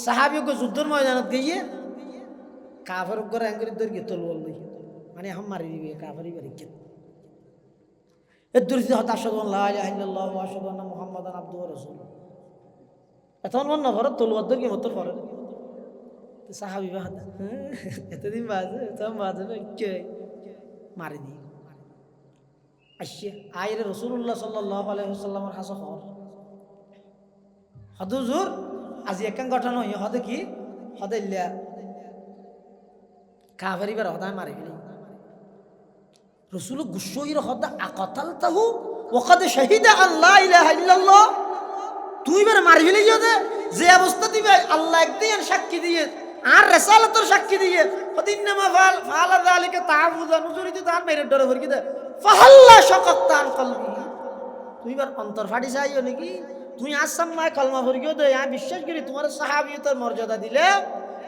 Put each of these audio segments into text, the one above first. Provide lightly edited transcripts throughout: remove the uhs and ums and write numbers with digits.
সাহাবিকে যুদ্ধের ময়দানত গিয়ে কাফের করে অ্যাঙ্গুরি দৌড় গিয়ে তলবল লই মানে এখন মারি দিবে কাফেরই বাড়ি কে এর দূরস্থ হত আশহাদু আল্লা ইলাহা ইল্লাল্লাহ ওয়া আশহাদু আন্না মুহাম্মাদান আবদুহু ওয়া রাসূলুহু এখন মন নভর তলওয়ার দৌড় গিয়ে মতর পড়ে তো সাহাবি বাদ এতদিন বাজে সব বাজে কে মারি দি আসছে আইরে রাসূলুল্লাহ সাল্লাল্লাহু আলাইহি ওয়াসাল্লামের হাসা হর হদুজুর আজি একখান ঘটনা হই হদে কি হদে ইল্লা কাফেরি বার হদা মারি ফেলি রাসূল গুসইর হদা আকাতালতাহু ওয়া কদ শাহিদা আল্লা ইলাহা ইল্লাল্লাহ তুই বার মারি ফেলি যে অবস্থা দিবে আল্লাহ একদিন সাক্ষী দিয়ে আর রিসালাতের সাক্ষী দিয়ে ফদিনমা ফালা যালিকা তাআবুদা নুজুরিতে দান মেরে ডরে ভরকি দে ফাহাল্লা শাকাতান কলবি তুই বার অন্তর ফাটি যাইও নাকি তুই আসাম্মা কলমা ভরকিও দে আমি বিশ্বাস করি তোমার সাহাবিয়তের মর্যাদা দিলে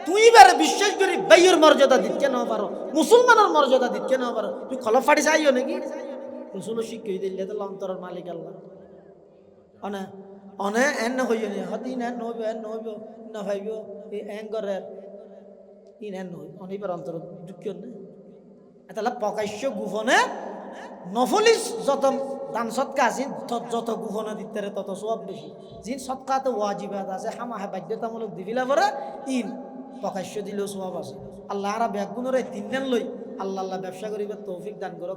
তুই বার বিশ্বাস করি বাইয়ের মর্যাদা দিতে না পারো মুসলমানের মর্যাদা দিতে না পারো তুই কলম ফাটি যাইও নাকি রাসূল শিক্ষা দিলে তো অন্তরের মালিক আল্লাহ অনে অনে এন হইও নি হদিন এন হইব না ভাইব এই এঙ্গরের ইন এন হই অনিবার অন্তর দুঃখ না এতলা প্রকাশ্য গোপনে নফলিস যত দান সৎকা আছে যত গোপনে দিতে তত সওয়াব বেশি জিন সৎকাতে ওয়াজিবাত আছে হামাহে বাধ্যতামূলক দিবিলা পরে ইন প্রকাশ্য দিলেও সওয়াব আছে আল্লাহ আর ব্যাগুনরে তিন দিন লই আল্লাহ ব্যবসা করিবার তৌফিক দান করো।